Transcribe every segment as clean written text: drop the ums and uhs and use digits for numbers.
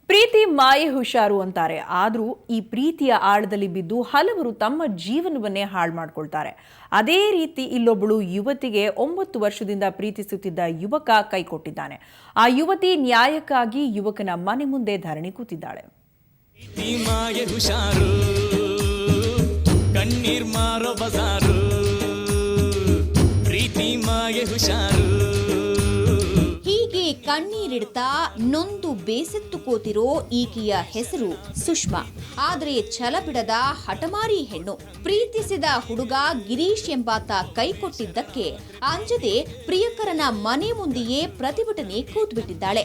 ಪ್ರೀತಿ ಮಾಯೆ ಹುಷಾರು ಅಂತಾರೆ. ಆದರೂ ಈ ಪ್ರೀತಿಯ ಆಳದಲ್ಲಿ ಬಿದ್ದು ಹಲವರು ತಮ್ಮ ಜೀವನವನ್ನೇ ಹಾಳು ಮಾಡ್ಕೊಳ್ತಾರೆ. ಅದೇ ರೀತಿ ಇಲ್ಲೊಬ್ಬಳು ಯುವತಿಗೆ 9 ವರ್ಷದಿಂದ ಪ್ರೀತಿಸುತ್ತಿದ್ದ ಯುವಕ ಕೈಕೊಟ್ಟಿದ್ದಾನೆ. ಆ ಯುವತಿ ನ್ಯಾಯಕ್ಕಾಗಿ ಯುವಕನ ಮನೆ ಮುಂದೆ ಧರಣಿ ಕೂತಿದ್ದಾಳೆ. ಕಣ್ಣೀರಿಡ್ತಾ ನೊಂದು ಬೇಸತ್ತು ಕೂತಿರೋ ಈಕೆಯ ಹೆಸರು ಸುಷ್ಮಾ. ಆದ್ರೆ ಛಲ ಬಿಡದ ಹಠಮಾರಿ ಹೆಣ್ಣು. ಪ್ರೀತಿಸಿದ ಹುಡುಗ ಗಿರೀಶ್ ಎಂಬಾತ ಕೈಕೊಟ್ಟಿದ್ದಕ್ಕೆ ಅಂಜದೆ ಪ್ರಿಯಕರನ ಮನೆ ಮುಂದೆಯೇ ಪ್ರತಿಭಟನೆ ಕೂತ್ಬಿಟ್ಟಿದ್ದಾಳೆ.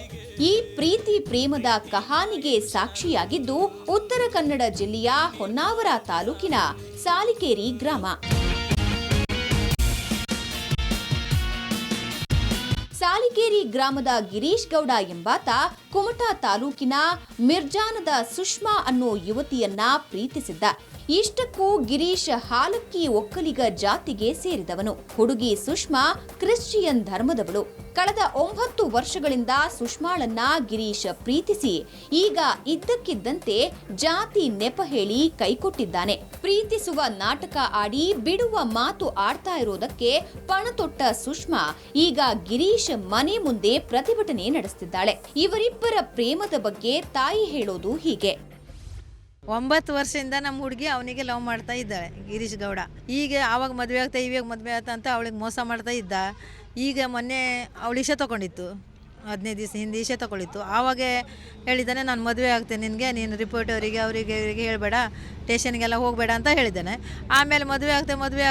ಈ ಪ್ರೀತಿ ಪ್ರೇಮದ ಕಹಾನಿಗೆ ಸಾಕ್ಷಿಯಾಗಿದ್ದು ಉತ್ತರ ಕನ್ನಡ ಜಿಲ್ಲೆಯ ಹೊನ್ನಾವರ ತಾಲೂಕಿನ ಸಾಲಿಕೇರಿ ಗ್ರಾಮ. ಸಾಲಿಕೇರಿ ಗ್ರಾಮದ ಗಿರೀಶ್ ಗೌಡ ಎಂಬಾತ ಕುಮಟಾ ತಾಲೂಕಿನ ಮಿರ್ಜಾನದ ಸುಷ್ಮಾ ಅನ್ನೋ ಯುವತಿಯನ್ನ ಪ್ರೀತಿಸಿದ್ದ. ಇಷ್ಟಕ್ಕೂ ಗಿರೀಶ್ ಹಾಲಕ್ಕಿ ಒಕ್ಕಲಿಗ ಜಾತಿಗೆ ಸೇರಿದವನು. ಹುಡುಗಿ ಸುಷ್ಮಾ ಕ್ರಿಶ್ಚಿಯನ್ ಧರ್ಮದವಳು. ಕಳೆದ 9 ವರ್ಷಗಳಿಂದ ಸುಷ್ಮಾಳನ್ನ ಗಿರೀಶ್ ಪ್ರೀತಿಸಿ ಈಗ ಇದ್ದಕ್ಕಿದ್ದಂತೆ ಜಾತಿ ನೆಪ ಹೇಳಿ ಕೈಕೊಟ್ಟಿದ್ದಾನೆ. ಪ್ರೀತಿಸುವ ನಾಟಕ ಆಡಿ ಬಿಡುವ ಮಾತು ಆಡ್ತಾ ಇರೋದಕ್ಕೆ ಪಣತೊಟ್ಟ ಸುಷ್ಮಾ ಈಗ ಗಿರೀಶ್ ಮನೆ ಮುಂದೆ ಪ್ರತಿಭಟನೆ ನಡೆಸುತ್ತಿದ್ದಾಳೆ. ಇವರಿಬ್ಬರ ಪ್ರೇಮದ ಬಗ್ಗೆ ತಾಯಿ ಹೇಳೋದು ಹೀಗೆ. 9 ವರ್ಷದಿಂದ ನಮ್ಮ ಹುಡುಗಿ ಅವನಿಗೆ ಲವ್ ಮಾಡ್ತಾ ಇದ್ದಾಳೆ, ಗಿರೀಶ್ ಗೌಡ. ಈಗ ಆವಾಗ ಮದುವೆ ಆಗ್ತಾ ಇವಾಗ ಮದುವೆ ಆಗ್ತಾ ಅಂತ ಅವಳಿಗೆ ಮೋಸ ಮಾಡ್ತಾ ಇದ್ದ. ಈಗ ಮೊನ್ನೆ ಅವಳು ಇಶೆ ತೊಗೊಂಡಿತ್ತು, 15 ದಿವಸ ಹಿಂದೆ ಇಶೆ ತೊಗೊಂಡಿತ್ತು. ಆವಾಗ ಹೇಳಿದ್ದಾನೆ, ನಾನು ಮದುವೆ ಆಗ್ತೇನೆ ನಿನಗೆ, ನೀನು ರಿಪೋರ್ಟ್ ಅವರಿಗೆ ಇವರಿಗೆ ಹೇಳಬೇಡ, ಸ್ಟೇಷನ್ಗೆಲ್ಲ ಹೋಗಬೇಡ ಅಂತ ಹೇಳಿದ್ದಾನೆ. ಆಮೇಲೆ ಮದುವೆ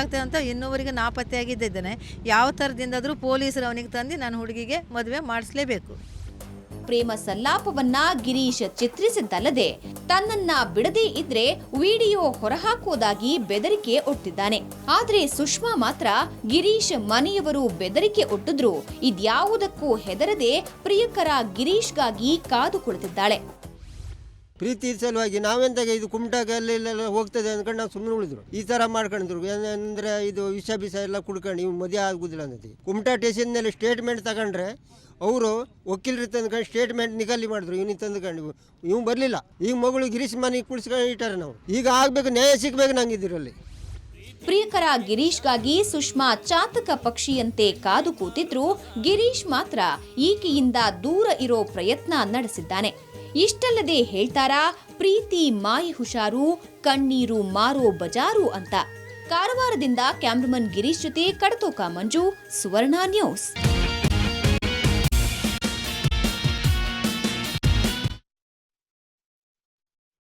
ಆಗ್ತೆ ಅಂತ ಇನ್ನೂವರೆಗೆ ನಾಪತ್ತೆಯಾಗಿದ್ದಾನೆ. ಯಾವ ಥರದಿಂದಾದರೂ ಪೊಲೀಸರು ಅವನಿಗೆ ತಂದು ನಾನು ಹುಡುಗಿಗೆ ಮದುವೆ ಮಾಡಿಸ್ಲೇಬೇಕು. ಪ್ರೇಮ ಸಲ್ಲಾಪವನ್ನ ಗಿರೀಶ್ ಚಿತ್ರಿಸಿದ್ದಲ್ಲದೆ ತನ್ನನ್ನ ಬಿಡದೇ ಇದ್ರೆ ವಿಡಿಯೋ ಹೊರಹಾಕುವುದಾಗಿ ಬೆದರಿಕೆ ಒಡ್ತಿದ್ದಾನೆ. ಆದ್ರೆ ಸುಷ್ಮಾ ಮಾತ್ರ ಗಿರೀಶ್ ಮನೆಯವರು ಬೆದರಿಕೆ ಒಡ್ಡಿದ್ರು ಇದ್ಯಾವುದಕ್ಕೂ ಹೆದರದೆ ಪ್ರಿಯಕರ ಗಿರೀಶ್ಗಾಗಿ ಕಾದು ಕುಳಿತಿದ್ದಾಳೆ. ಪ್ರೀತಿ ಸಲುವಾಗಿ ನಾವೆಂತಾಗ ಇದು ಕುಮಟಾಗ ಅಲ್ಲೆಲ್ಲ ಹೋಗ್ತದೆ ಅಂದ್ಕೊಂಡು ನಾವು ಸುಮ್ಮನೆ ಉಳಿದ್ರು. ಈ ಥರ ಮಾಡ್ಕೊಂಡಿದ್ರು. ಏನಂದರೆ ಇದು ವಿಷ ಎಲ್ಲ ಕುಡ್ಕೊಂಡು ಇವು ಮದುವೆ ಆಗುದಿಲ್ಲ ಅನ್ನೋದು. ಕುಮಟಾ ಸ್ಟೇಷನ್ನಲ್ಲಿ ಸ್ಟೇಟ್ಮೆಂಟ್ ತಗೊಂಡ್ರೆ ಅವರು ವಕೀಲರು ತಂದ್ಕೊಂಡು ಸ್ಟೇಟ್ಮೆಂಟ್ ನಿಗಲಿ ಮಾಡಿದ್ರು. ಇವನಿಗೆ ತಂದ್ಕೊಂಡು ಇವ್ ಬರಲಿಲ್ಲ. ಈಗ ಮಗಳು ಗಿರೀಶ್ ಮನೆಗೆ ಕುಳಿಸ್ಕೊಂಡು ಇಟ್ಟಾರೆ. ನಾವು ಈಗ ಆಗಬೇಕು, ನ್ಯಾಯ ಸಿಗಬೇಕು ನಂಗಿದ್ರಲ್ಲಿ. ಪ್ರಿಯಕರ ಗಿರೀಶ್ಗಾಗಿ ಸುಷ್ಮಾ ಚಾತಕ ಪಕ್ಷಿಯಂತೆ ಕಾದು ಕೂತಿದ್ರು. ಗಿರೀಶ್ ಮಾತ್ರ ಈಕೆಯಿಂದ ದೂರ ಇರೋ ಪ್ರಯತ್ನ ನಡೆಸಿದ್ದಾನೆ. ಇಷ್ಟಲ್ಲದೆ ಹೇಳ್ತಾರಾ, ಪ್ರೀತಿ ಮಾಯಿ ಹುಷಾರು, ಕಣ್ಣೀರು ಮಾರೋ ಬಜಾರು ಅಂತ. ಕಾರವಾರದಿಂದ ಕ್ಯಾಮ್ರಾಮನ್ ಗಿರೀಶ್ ಜೊತೆ ಕಡತೋಕ ಮಂಜು, ಸುವರ್ಣ ನ್ಯೂಸ್.